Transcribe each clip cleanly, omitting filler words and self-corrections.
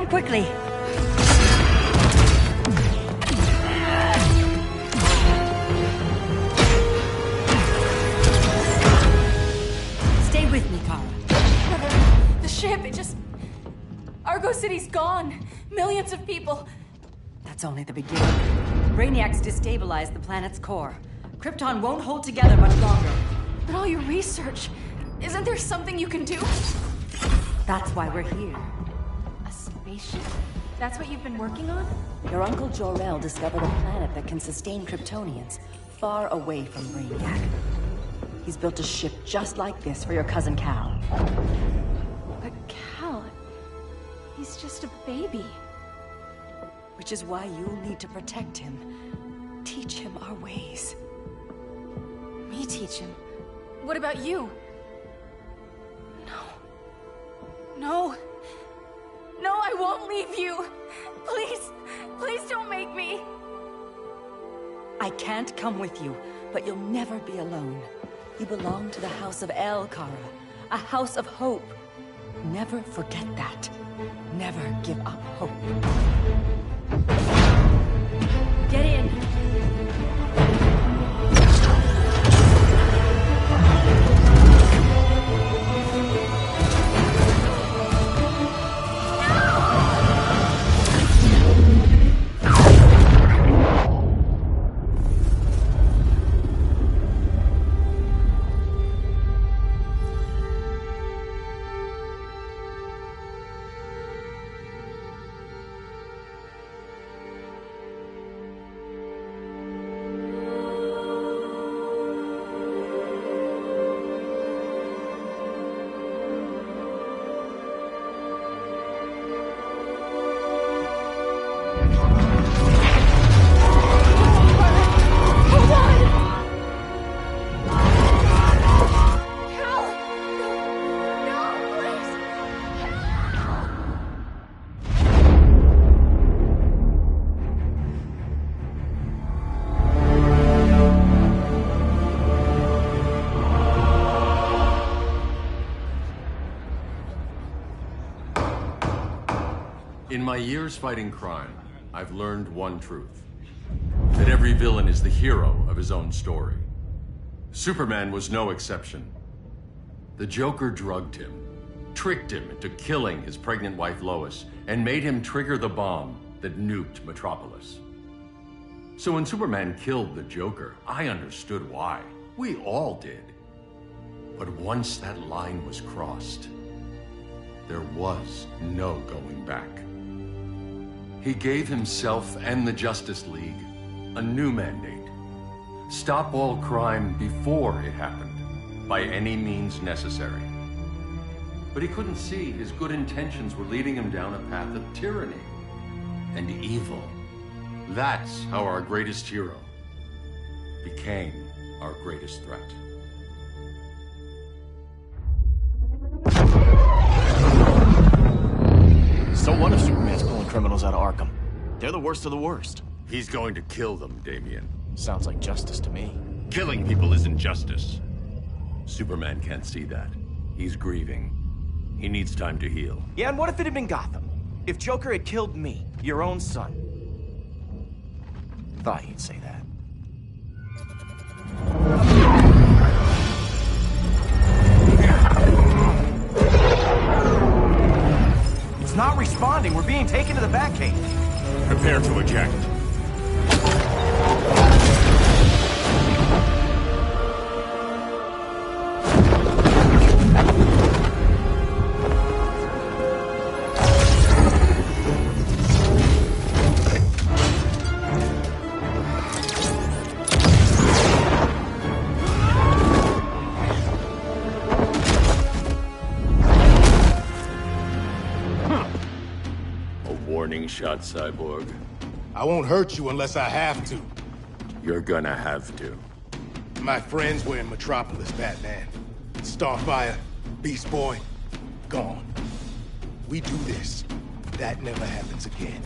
Come quickly! Stay with me, Kara. The ship, it just... Argo City's gone. Millions of people. That's only the beginning. Brainiac's destabilized the planet's core. Krypton won't hold together much longer. But all your research, isn't there something you can do? That's why we're here. A spaceship? That's what you've been working on? Your uncle Jor-El discovered a planet that can sustain Kryptonians, far away from Brainiac. He's built a ship just like this for your cousin Cal. But Cal... he's just a baby. Which is why you'll need to protect him. Teach him our ways. Me teach him? What about you? No. No, I won't leave you. Please, please don't make me. I can't come with you, but you'll never be alone. You belong to the House of El, Kara. A house of hope. Never forget that. Never give up hope. Get in! In my years fighting crime, I've learned one truth. That every villain is the hero of his own story. Superman was no exception. The Joker drugged him, tricked him into killing his pregnant wife Lois, and made him trigger the bomb that nuked Metropolis. So when Superman killed the Joker, I understood why. We all did. But once that line was crossed, there was no going back. He gave himself and the Justice League a new mandate. Stop all crime before it happened, by any means necessary. But he couldn't see his good intentions were leading him down a path of tyranny and evil. That's how our greatest hero became our greatest threat. So what if Superman's pulling criminals out of Arkham? They're the worst of the worst. He's going to kill them, Damian. Sounds like justice to me. Killing people isn't justice. Superman can't see that. He's grieving. He needs time to heal. Yeah, and what if it had been Gotham? If Joker had killed me, your own son? Thought you'd say that. It's not responding. We're being taken to the Batcave. Prepare to eject. Warning shot, Cyborg. I won't hurt you unless I have to. You're gonna have to. My friends were in Metropolis, Batman. Starfire, Beast Boy, gone. We do this. That never happens again.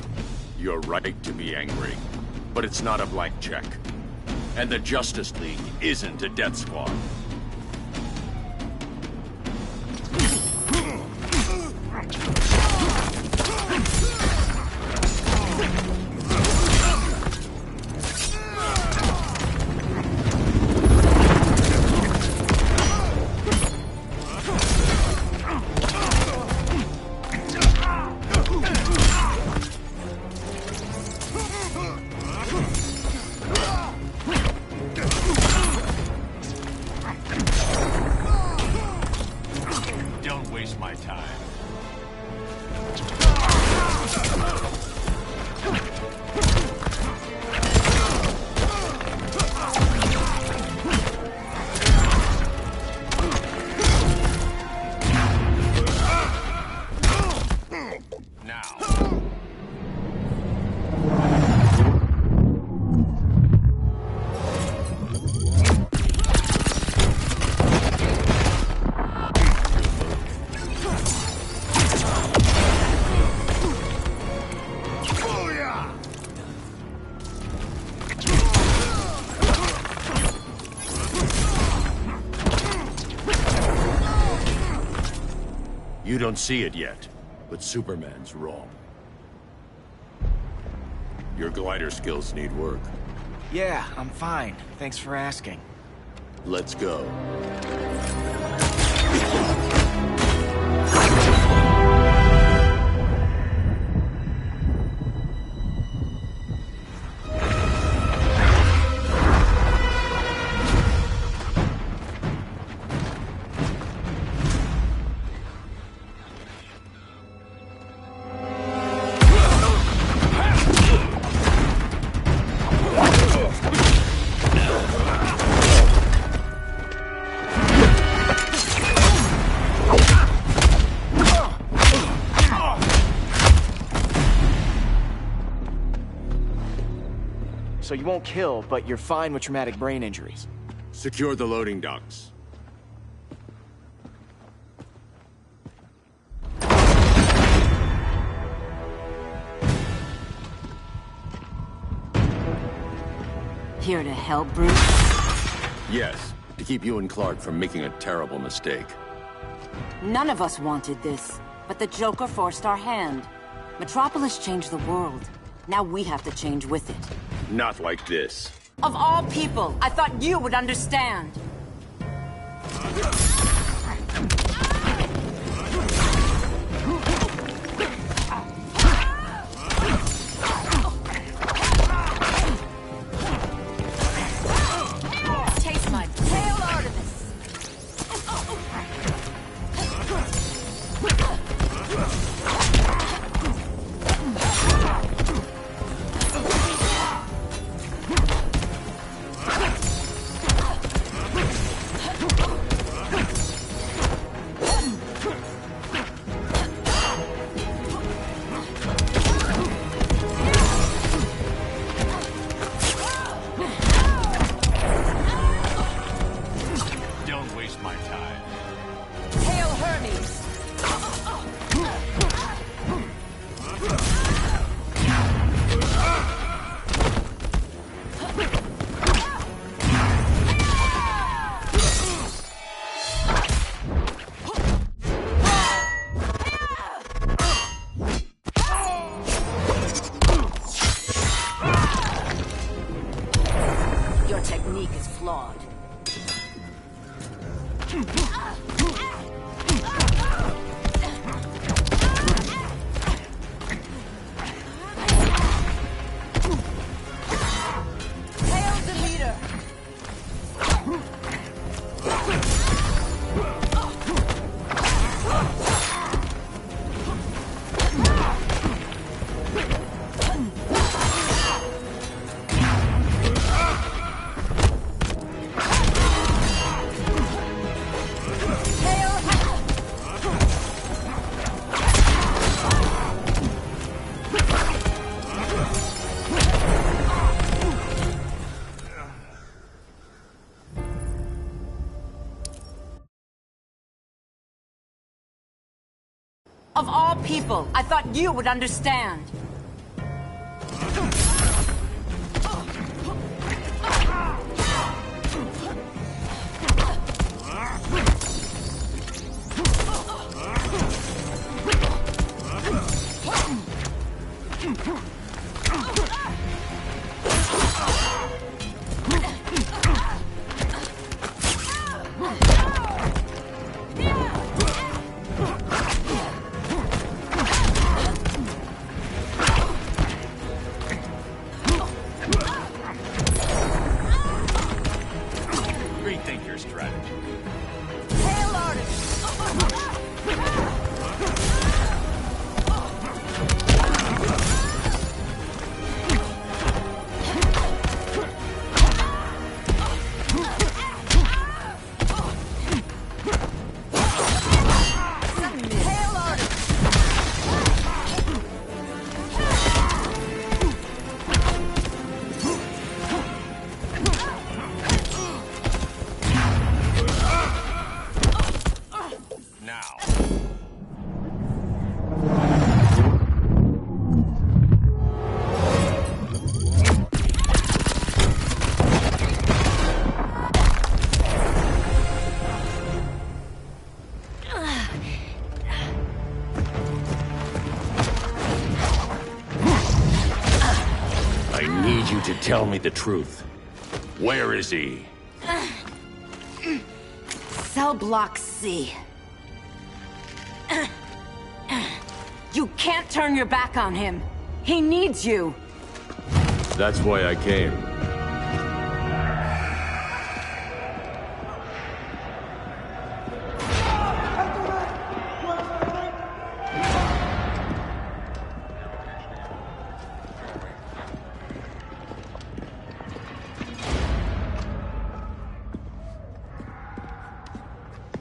You're right to be angry, but it's not a blank check. And the Justice League isn't a death squad. waste my time. You don't see it yet, but Superman's wrong. Your glider skills need work. Yeah, I'm fine. Thanks for asking. Let's go. So you won't kill, but you're fine with traumatic brain injuries. Secure the loading docks. Here to help, Bruce? Yes, to keep you and Clark from making a terrible mistake. None of us wanted this, but the Joker forced our hand. Metropolis changed the world. Now we have to change with it. Not like this. Of all people, I thought you would understand. Taste my pale Artemis. Don't waste my time. Hail Hermes. Your technique is flawed. Hail Demeter. Of all people, I thought you would understand. now. I need you to tell me the truth. Where is he? Cell Block C. You can't turn your back on him. He needs you. That's why I came.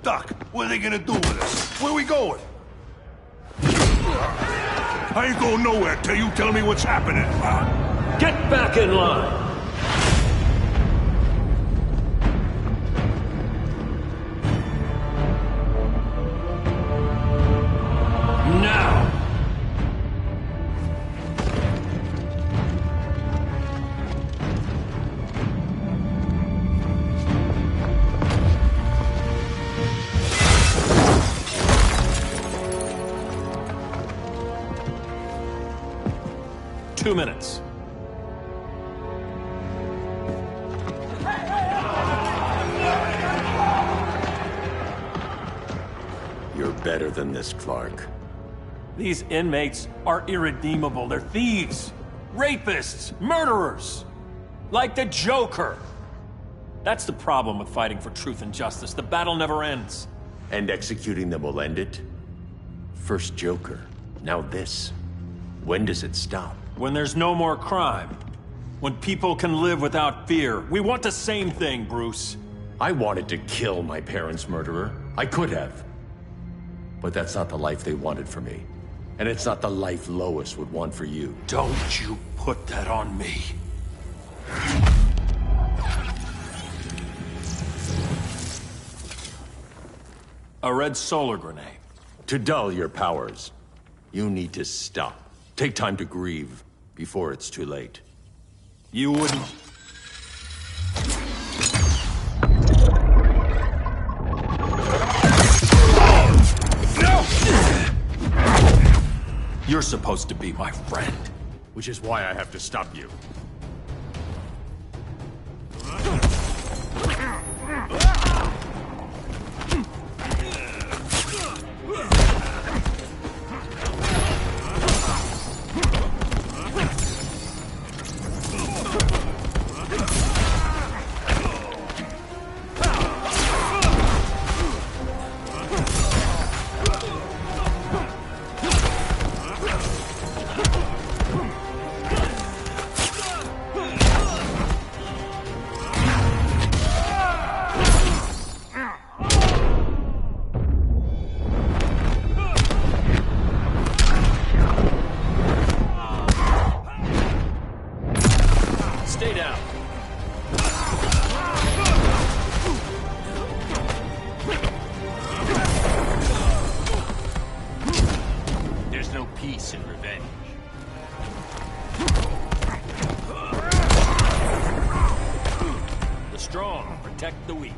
Doc, what are they gonna do with us? Where we going? I ain't going nowhere till you tell me what's happening. Get back in line! Now! Two minutes. You're better than this, Clark. These inmates are irredeemable. They're thieves, rapists, murderers. Like the Joker. That's the problem with fighting for truth and justice. The battle never ends. And executing them will end it? First Joker, now this. When does it stop? When there's no more crime. When people can live without fear. We want the same thing, Bruce. I wanted to kill my parents' murderer. I could have. But that's not the life they wanted for me. And it's not the life Lois would want for you. Don't you put that on me. A red solar grenade. To dull your powers, you need to stop. Take time to grieve before it's too late. You wouldn't... You're supposed to be my friend. Which is why I have to stop you. Stay down. There's no peace in revenge. The strong protect the weak.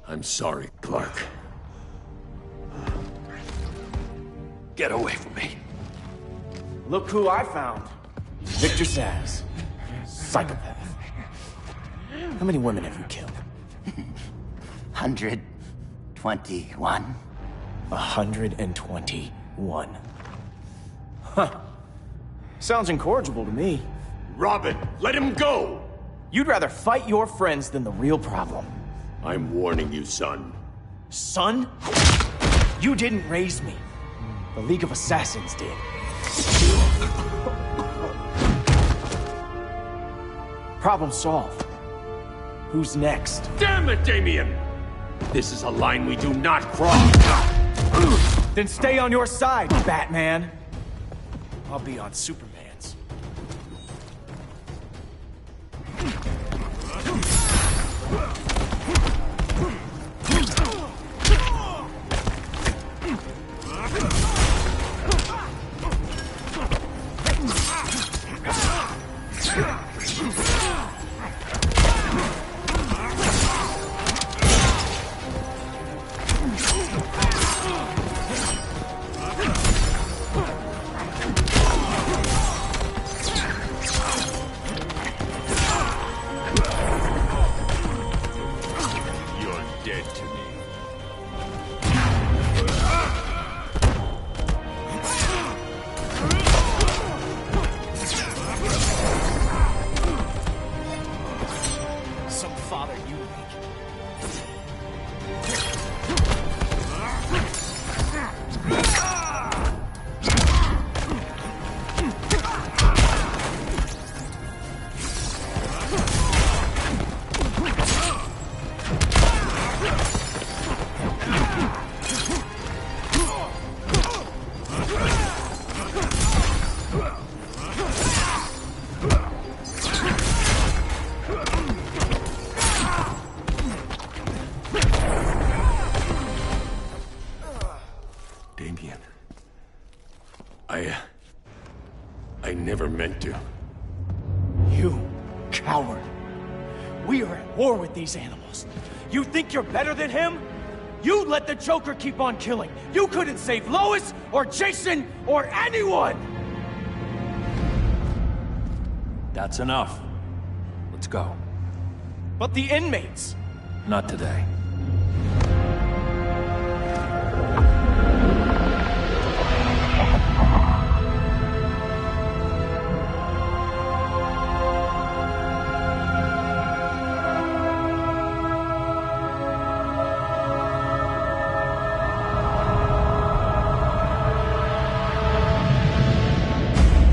I'm sorry, Clark. Get away from me. Look who I found. Victor Zsasz. Psychopath. How many women have you killed? 121. 121. Huh. Sounds incorrigible to me. Robin, let him go! You'd rather fight your friends than the real problem. I'm warning you, son. Son? You didn't raise me. The League of Assassins did. Problem solved. Who's next? Damn it, Damien! This is a line we do not cross. Then stay on your side, Batman. I'll be on Superman's. I never meant to. You coward. We are at war with these animals. You think you're better than him? You let the Joker keep on killing. You couldn't save Lois, or Jason, or anyone! That's enough. Let's go. But the inmates! Not today.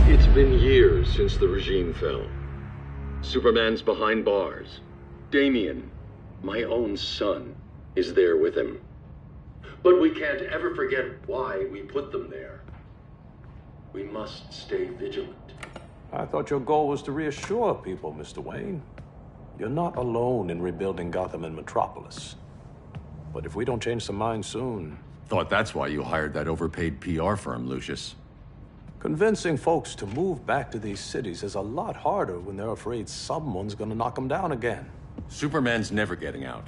It's been years since the regime fell. Superman's behind bars. Damien, my own son, is there with him. But we can't ever forget why we put them there. We must stay vigilant. I thought your goal was to reassure people, Mr. Wayne. You're not alone in rebuilding Gotham and Metropolis. But if we don't change some minds soon... Thought that's why you hired that overpaid PR firm, Lucius. Convincing folks to move back to these cities is a lot harder when they're afraid someone's gonna knock them down again. Superman's never getting out.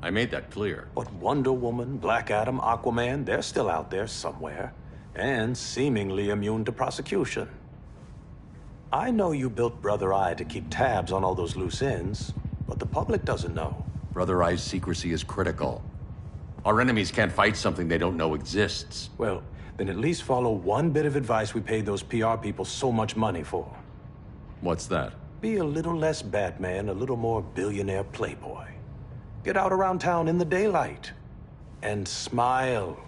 I made that clear. But Wonder Woman, Black Adam, Aquaman, they're still out there somewhere. And seemingly immune to prosecution. I know you built Brother Eye to keep tabs on all those loose ends, but the public doesn't know. Brother Eye's secrecy is critical. Our enemies can't fight something they don't know exists. Well, then at least follow one bit of advice we paid those PR people so much money for. What's that? Be a little less Batman, a little more billionaire playboy. Get out around town in the daylight. And smile.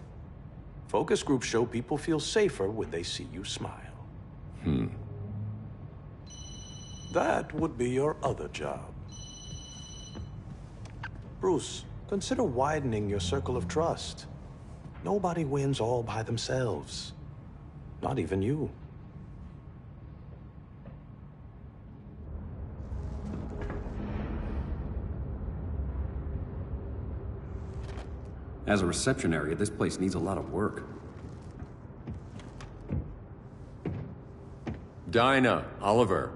Focus groups show people feel safer when they see you smile. That would be your other job. Bruce, consider widening your circle of trust. Nobody wins all by themselves. Not even you. As a reception area, this place needs a lot of work. Dinah, Oliver,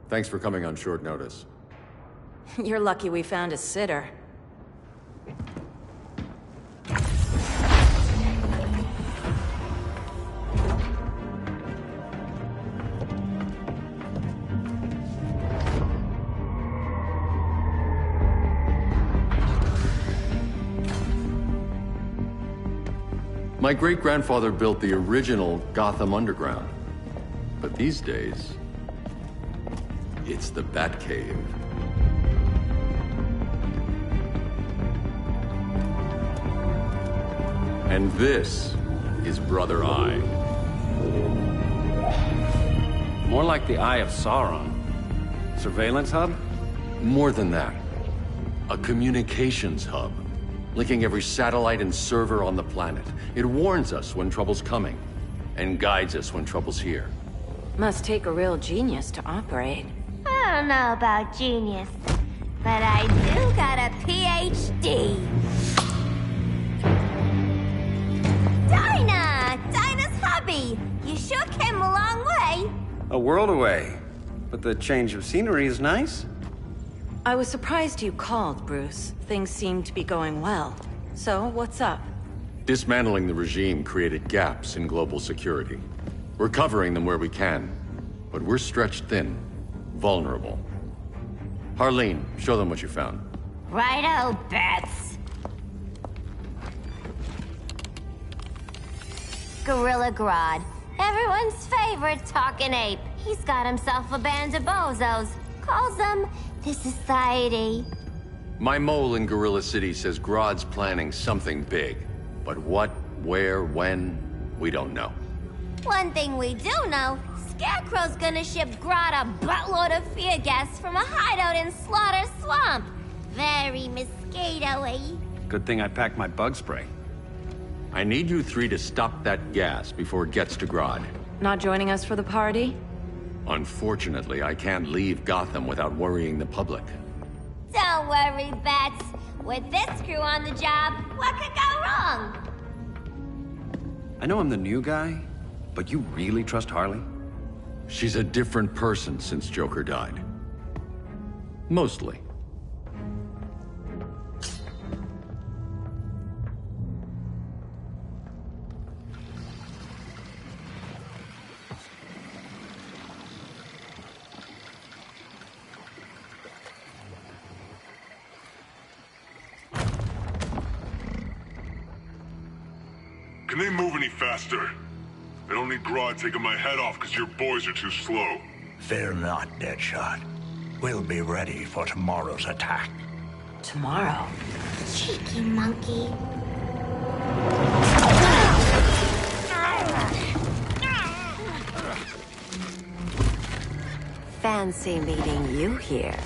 thanks for coming on short notice. You're lucky we found a sitter. My great-grandfather built the original Gotham Underground. But these days, it's the Batcave. And this is Brother Eye. More like the Eye of Sauron. Surveillance hub? More than that. A communications hub, linking every satellite and server on the planet. It warns us when trouble's coming, and guides us when trouble's here. Must take a real genius to operate. I don't know about genius, but I do got a PhD. Dinah's hubby! You sure came a long way. A world away. But the change of scenery is nice. I was surprised you called, Bruce. Things seem to be going well. So, what's up? Dismantling the regime created gaps in global security. We're covering them where we can, but we're stretched thin, vulnerable. Harleen, show them what you found. Righto, Bats. Gorilla Grodd. Everyone's favorite talking ape. He's got himself a band of bozos. Calls them the Society. My mole in Gorilla City says Grodd's planning something big. But what, where, when, we don't know. One thing we do know, Scarecrow's gonna ship Grodd a buttload of fear gas from a hideout in Slaughter Swamp. Very mosquito-y. Good thing I packed my bug spray. I need you three to stop that gas before it gets to Grodd. Not joining us for the party? Unfortunately, I can't leave Gotham without worrying the public. Don't worry, Bats. With this crew on the job, what could go wrong? I know I'm the new guy, but you really trust Harley? She's a different person since Joker died. Mostly. Can they move any faster? I don't need Grodd taking my head off because your boys are too slow. Fear not, Deadshot. We'll be ready for tomorrow's attack. Tomorrow? Cheeky monkey. Fancy meeting you here.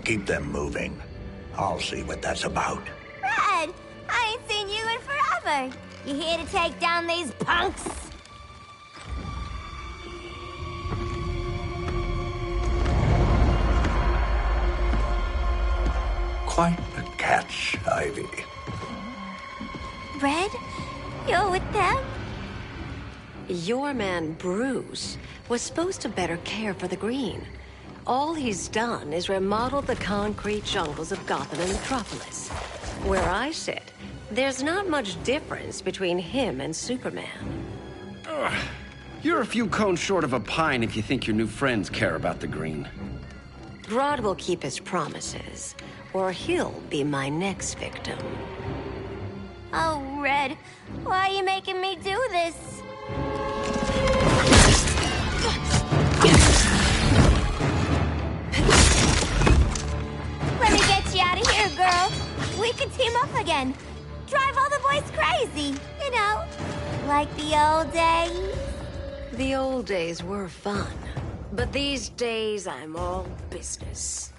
Keep them moving. I'll see what that's about. Red, I ain't seen you in forever. You here to take down these punks? Quite the catch, Ivy. Red, you're with them? Your man, Bruce, was supposed to better care for the Green. All he's done is remodel the concrete jungles of Gotham and Metropolis. Where I sit, there's not much difference between him and Superman. You're a few cones short of a pine if you think your new friends care about the Green. Grodd will keep his promises, or he'll be my next victim. Oh, Red, why are you making me do this? Let me get you out of here, girl. We can team up again. Drive all the boys crazy, you know, like the old days. The old days were fun, but these days I'm all business.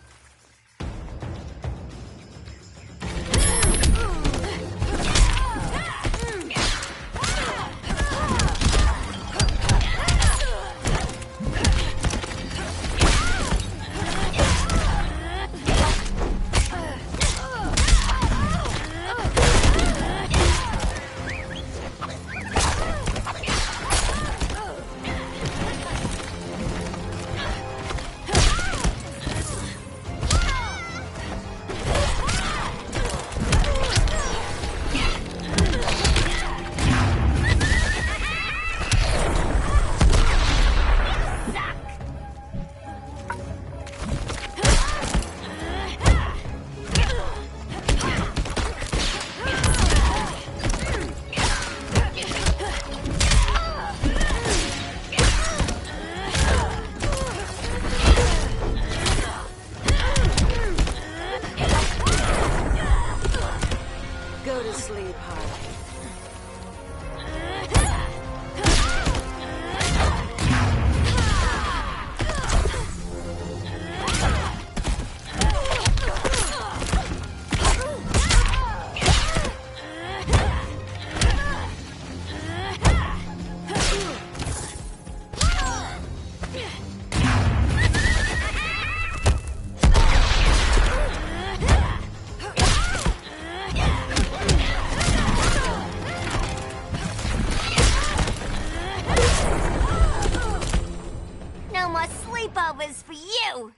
for you!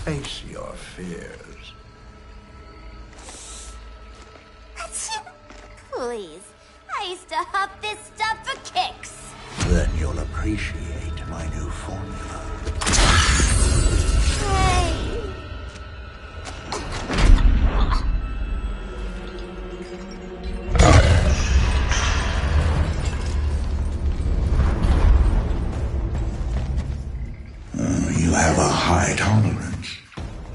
Face your fears. Please, I used to huff this stuff for kicks. Then you'll appreciate my new formula. Hey. You have a high tolerance,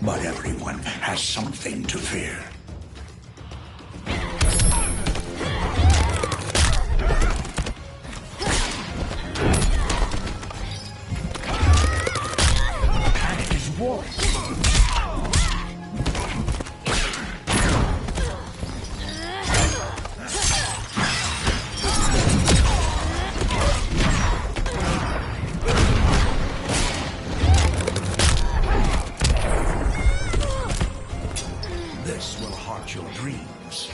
but everyone has something to fear. Panic is war. This will haunt your dreams.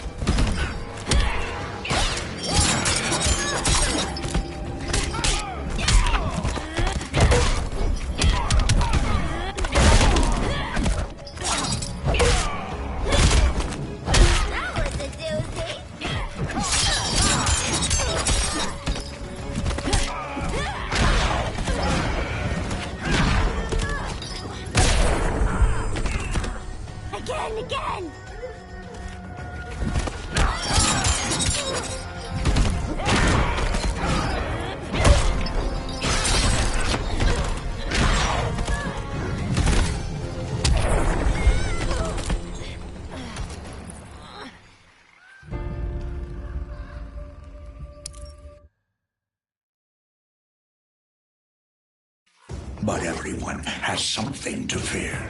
That was a doozy. Again! But everyone has something to fear.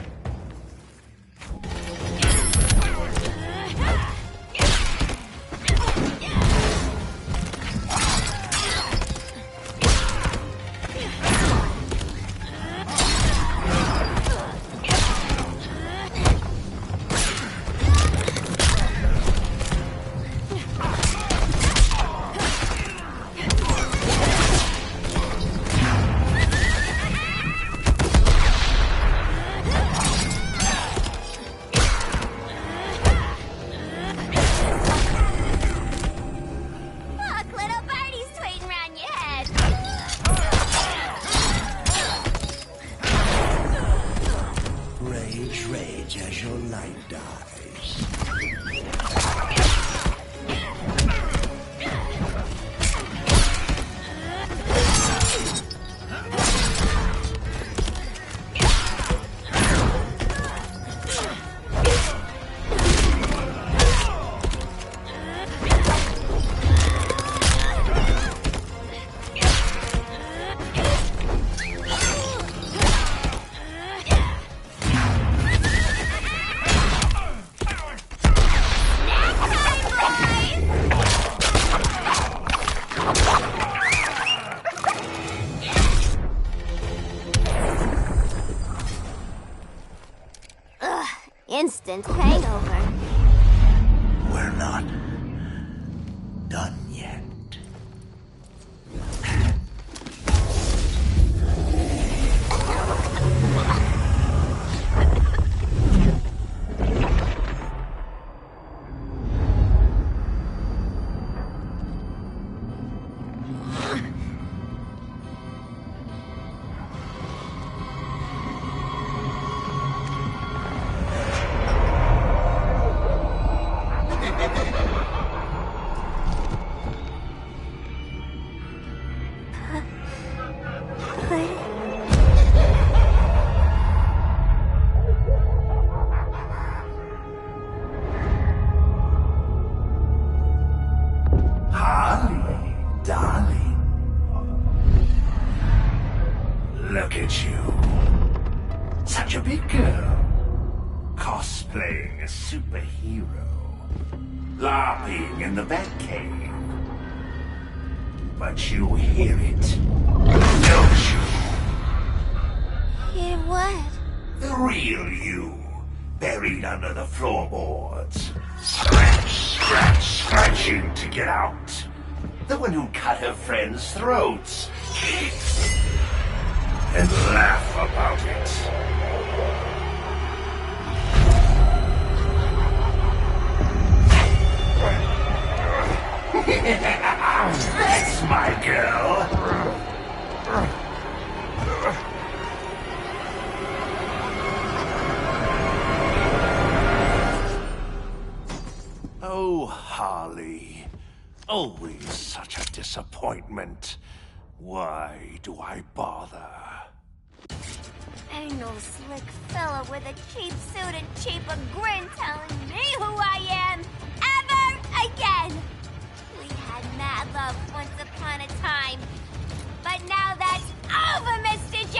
Look, little birdie's tweeting around your head. Rage, rage as your light dies. Instant hangover. We're not done yet. Harley, darling. Look at you. Such a big girl. Cosplaying a superhero. LARPing in the Batcave. But you hear it, don't you? Hear what? The real you, buried under the floorboards. Scratch, scratch, scratching to get out. The one who cut her friends' throats. And laugh about it. That's my girl. Oh, Harley. Always such a disappointment. Why do I bother? Ain't no slick fella with a cheap suit and cheaper grin telling me who I am ever again. We had mad love once upon a time, but now that's over, Mr. J!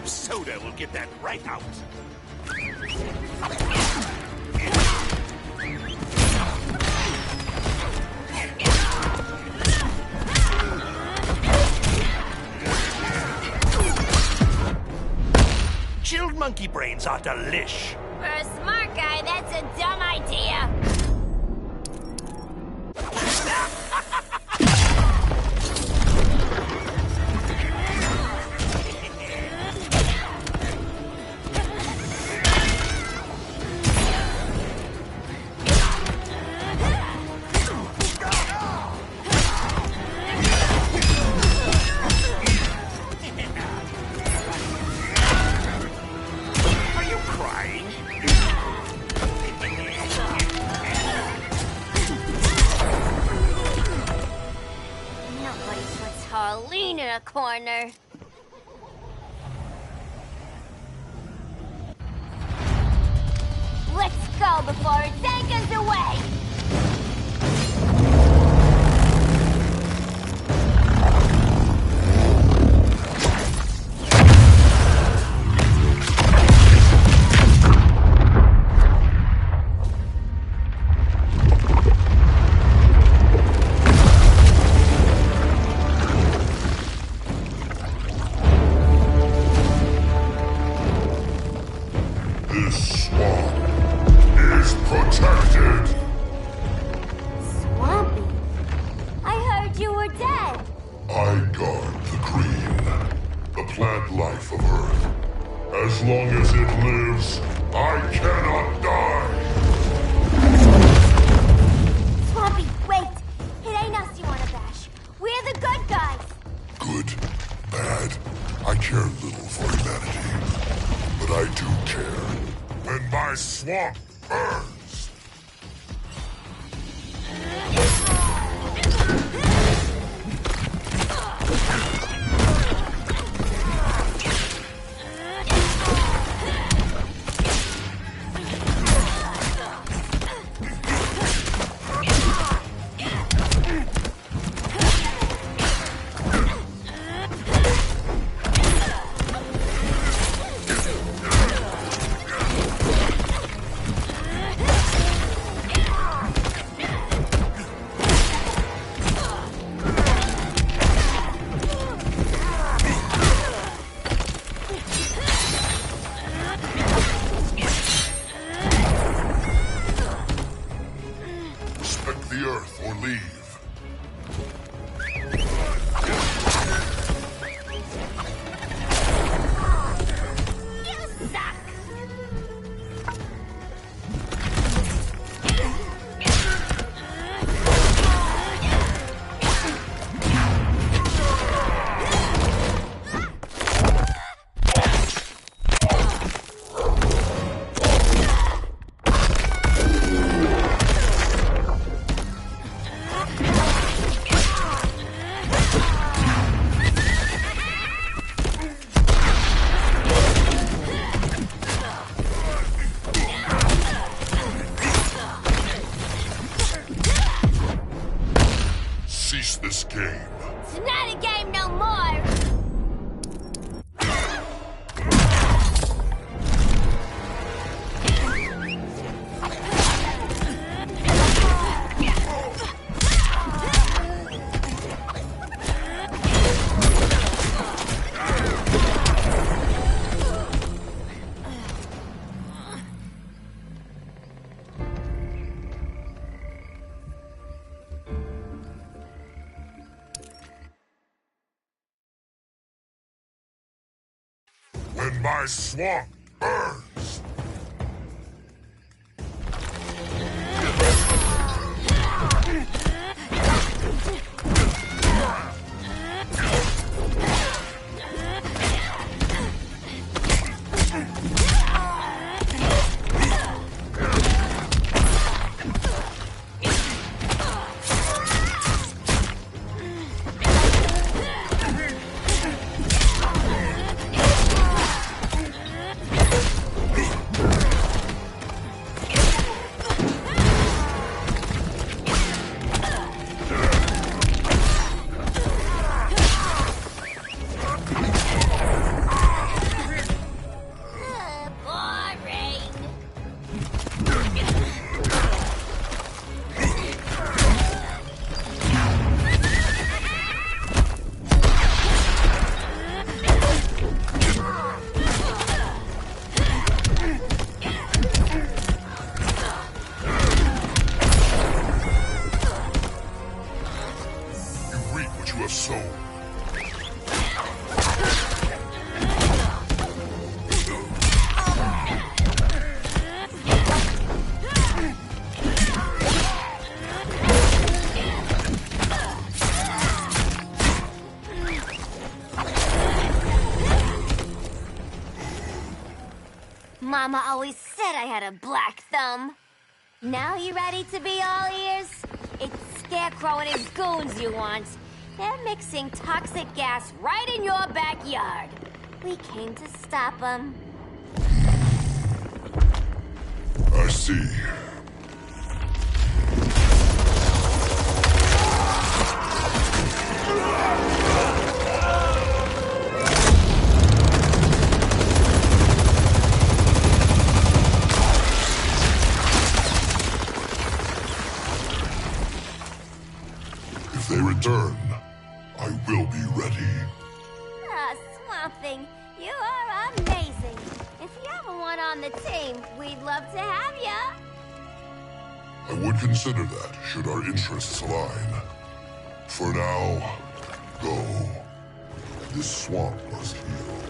Soda will get that right out. Chilled monkey brains are delish. For a smart guy, that's a dumb idea. Harleen in a corner. Let's go before it takes us away! This swamp is protected! Swampy? I heard you were dead. I guard the green, the plant life of Earth. As long as it lives, I cannot die! Swampy, wait! It ain't us you wanna bash. We're the good guys! Good, bad, I care little for humanity. But I do care when my swamp burns! Respect the Earth or leave. cease this game. It's not a game no more! When my swamp burns. Mama always said I had a black thumb. Now you ready to be all ears? It's Scarecrow and his goons you want. They're mixing toxic gas right in your backyard. We came to stop them. I see. If they return, I will be ready. Ah, Swamp Thing, you are amazing. If you ever want on the team, we'd love to have ya. I would consider that, should our interests align. For now, go. This swamp must heal.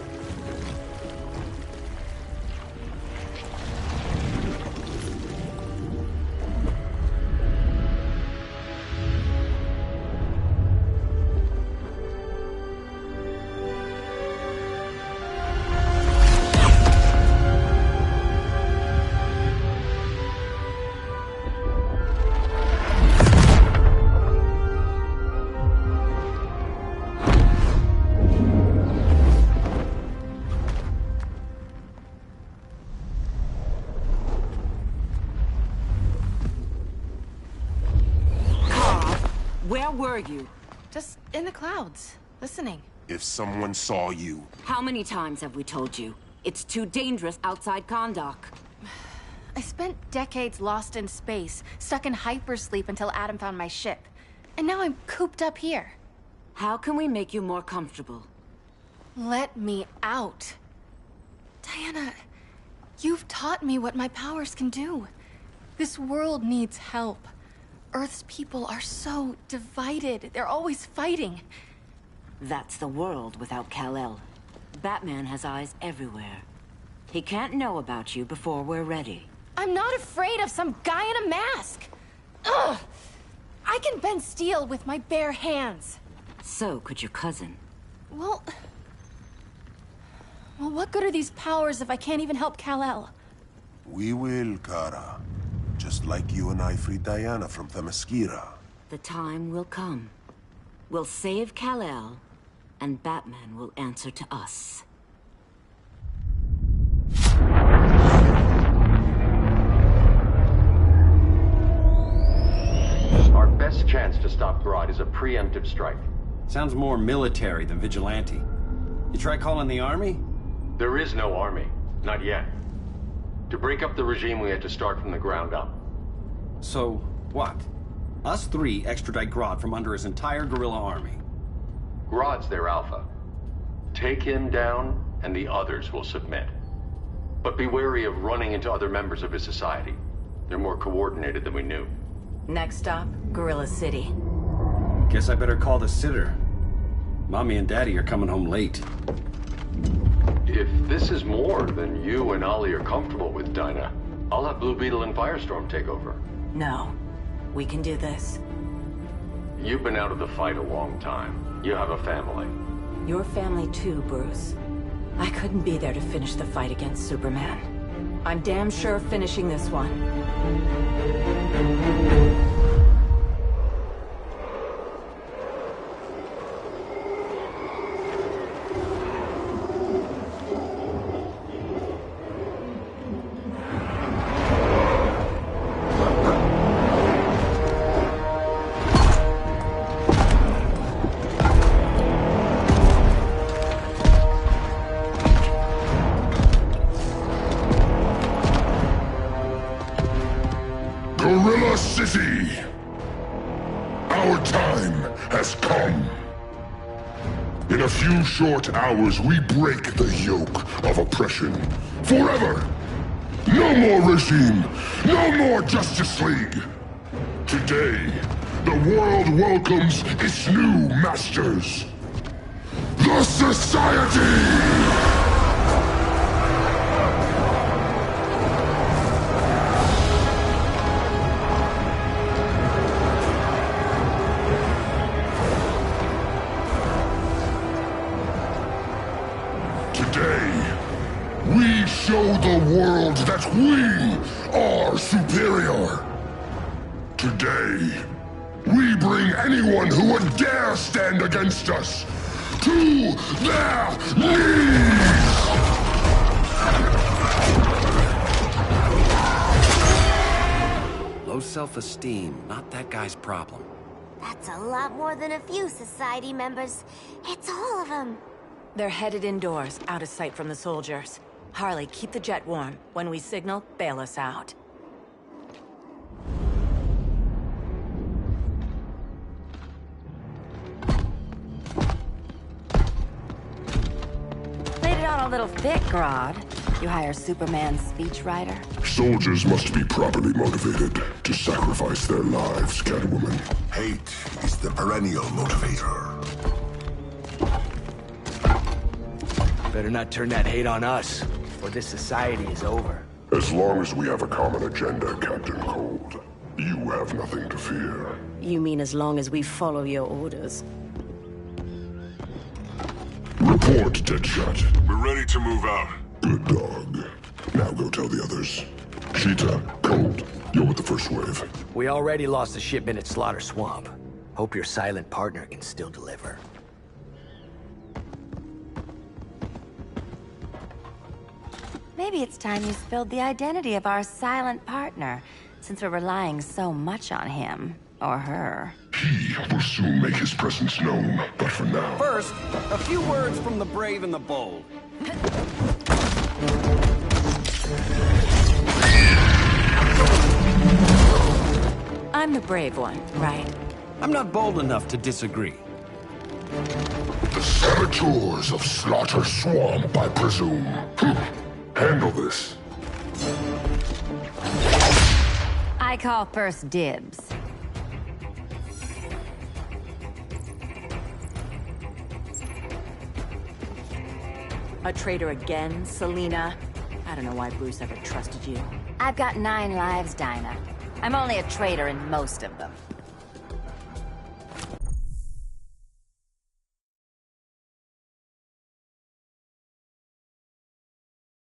Where were you? Just in the clouds, listening. If someone saw you... How many times have we told you? It's too dangerous outside Kahndaq. I spent decades lost in space, stuck in hypersleep until Adam found my ship. And now I'm cooped up here. How can we make you more comfortable? Let me out. Diana, you've taught me what my powers can do. This world needs help. Earth's people are so divided. They're always fighting. That's the world without Kal-El. Batman has eyes everywhere. He can't know about you before we're ready. I'm not afraid of some guy in a mask. Ugh! I can bend steel with my bare hands. So could your cousin. Well, what good are these powers if I can't even help Kal-El? We will, Kara. Just like you and I freed Diana from Themyscira. The time will come. We'll save Kal-El, and Batman will answer to us. Our best chance to stop Grodd is a preemptive strike. Sounds more military than vigilante. You try calling the army? There is no army. Not yet. To break up the regime, we had to start from the ground up. So, what? Us three extradite Grodd from under his entire guerrilla army. Grodd's their alpha. Take him down, and the others will submit. But be wary of running into other members of his society. They're more coordinated than we knew. Next stop, Gorilla City. Guess I better call the sitter. Mommy and Daddy are coming home late. If this is more than you and Ollie are comfortable with, Dinah, I'll have Blue Beetle and Firestorm take over. No. We can do this. You've been out of the fight a long time. You have a family. Your family too, Bruce. I couldn't be there to finish the fight against Superman. I'm damn sure finishing this one. Gorilla City! Our time has come. In a few short hours, we break the yoke of oppression. Forever! No more regime! No more Justice League! Today, the world welcomes its new masters. The Society! We show the world that we are superior. Today, we bring anyone who would dare stand against us to their knees! Low self-esteem, not that guy's problem. That's a lot more than a few Society members. It's all of them. They're headed indoors, out of sight from the soldiers. Harley, keep the jet warm. When we signal, bail us out. Laid it on a little thick, Grodd. You hire Superman's speechwriter? Soldiers must be properly motivated to sacrifice their lives, Catwoman. Hate is the perennial motivator. Better not turn that hate on us, or this society is over. As long as we have a common agenda, Captain Cold, you have nothing to fear. You mean as long as we follow your orders? Report, Deadshot. We're ready to move out. Good dog. Now go tell the others. Cheetah, Cold, you're with the first wave. We already lost a shipment at Slaughter Swamp. Hope your silent partner can still deliver. Maybe it's time you spilled the identity of our silent partner, since we're relying so much on him. Or her. He will soon make his presence known, but for now... First, a few words from the brave and the bold. I'm the brave one, right? I'm not bold enough to disagree. The saboteurs of Slaughter Swamp, I presume. Handle this. I call first dibs. A traitor again, Selina? I don't know why Bruce ever trusted you. I've got 9 lives, Dinah. I'm only a traitor in most of them.